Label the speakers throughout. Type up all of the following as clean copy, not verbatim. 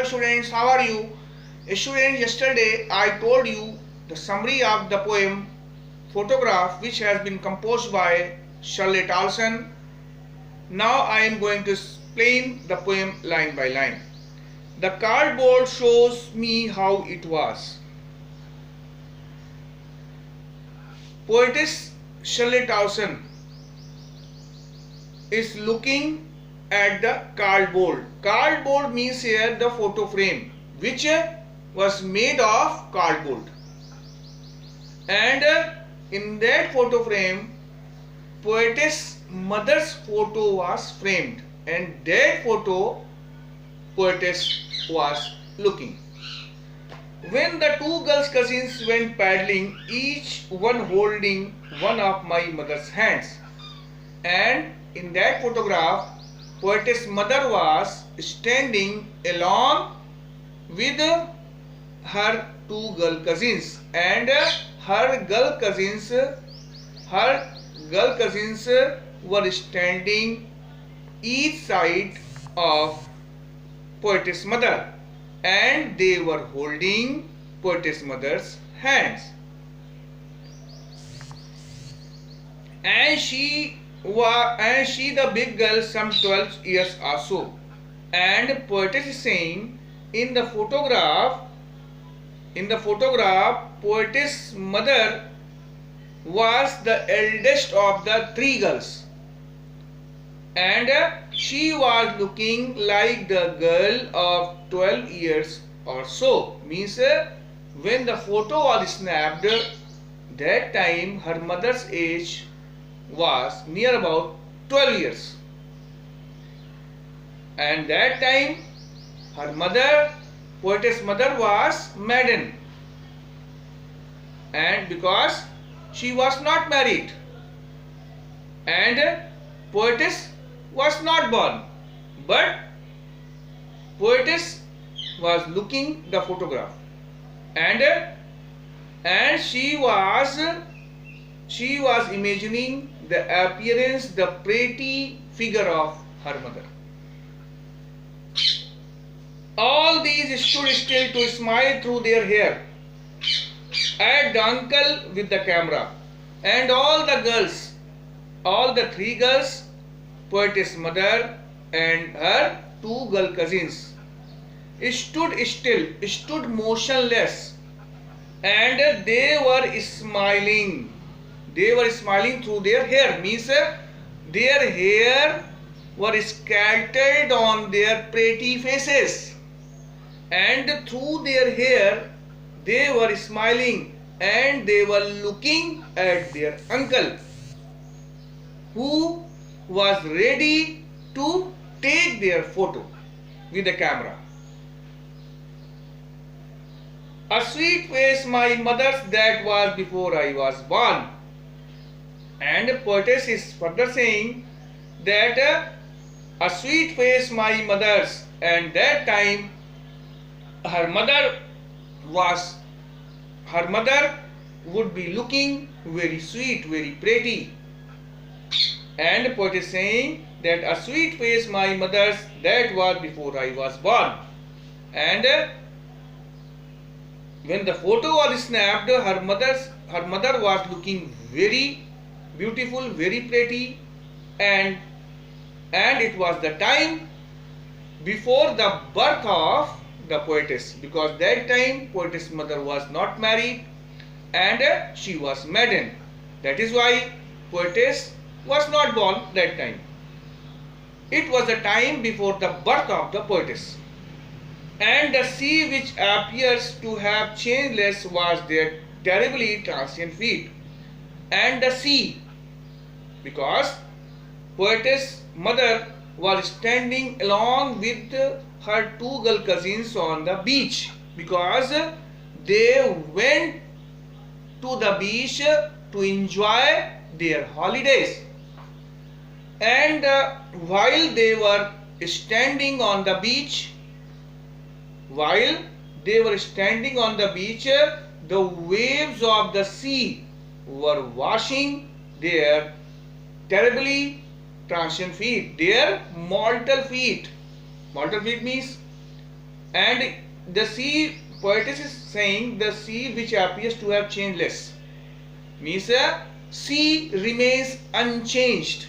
Speaker 1: Hello students, how are you? Students, yesterday I told you the summary of the poem Photograph, which has been composed by Shirley Towson. Now I am going to explain the poem line by line. The cardboard shows me how it was. Poetess Shirley Towson is looking at the cardboard. Cardboard means here the photo frame, which was made of cardboard. And in that photo frame, poetess mother's photo was framed, and that photo poetess was looking. When the two girls cousins went paddling, each one holding one of my mother's hands, and in that photograph, poetess mother was standing along with her two girl cousins, and her girl cousins were standing each side of poetess mother, and they were holding poetess mother's hands, and she the big girl, some 12 years or so. And poetess is saying in the photograph poetess mother was the eldest of the three girls, and she was looking like the girl of 12 years or so. Means when the photo was snapped, that time her mother's age was near about 12 years, and that time her mother, poetess mother, was maiden, and because she was not married, and poetess was not born, but poetess was looking the photograph, and she was imagining the appearance, the pretty figure of her mother. All these stood still to smile through their hair at the uncle with the camera, and all the three girls, poetess mother and her two girl cousins, stood still, stood motionless, and they were smiling. They were smiling through their hair, means their hair were scattered on their pretty faces, and through their hair they were smiling, and they were looking at their uncle, who was ready to take their photo with the camera. A sweet face my mother's that was before I was born. And poetess is further saying that a sweet face my mother's, and that time her mother would be looking very sweet, very pretty. And poet is saying that a sweet face my mother's that was before I was born. And when the photo was snapped, her mother was looking very beautiful, very pretty, and it was the time before the birth of the poetess, because that time poetess mother was not married and she was maiden. That is why poetess was not born that time. It was the time before the birth of the poetess. And the sea, which appears to have changeless, was their terribly transient feet. And the sea, because poetess mother was standing along with her two girl cousins on the beach, because they went to the beach to enjoy their holidays. And while they were standing on the beach, the waves of the sea were washing their terribly transient feet, their mortal feet. Mortal feet means And the sea, poetess is saying the sea which appears to have changeless, means sea remains unchanged.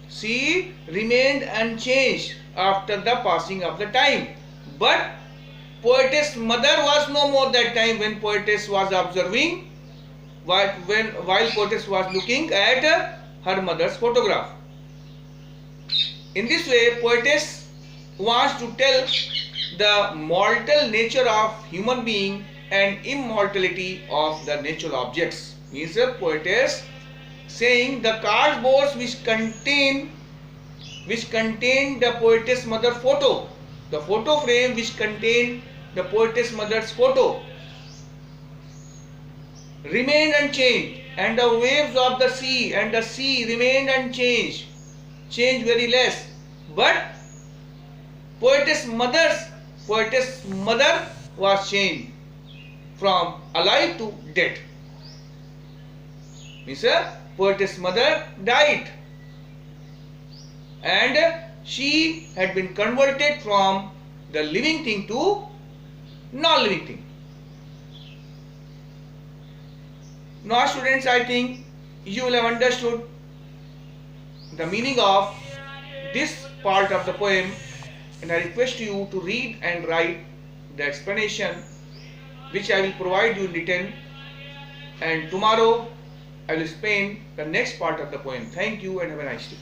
Speaker 1: Sea remained unchanged after the passing of the time. But poetess mother was no more that time when poetess was observing, while poetess was looking at her mother's photograph. In this way, poetess wants to tell the mortal nature of human being and immortality of the natural objects. Means a poetess saying the cardboards which contain the poetess mother photo, the photo frame which contain the poetess mother's photo, remained unchanged, and the waves of the sea remained unchanged, changed very less. But poetess mother was changed from alive to dead. Means poetess mother died, and she had been converted from the living thing to non-living thing. Now students, I think you will have understood the meaning of this part of the poem, and I request you to read and write the explanation which I will provide you in written, and tomorrow I will explain the next part of the poem. Thank you and have a nice day.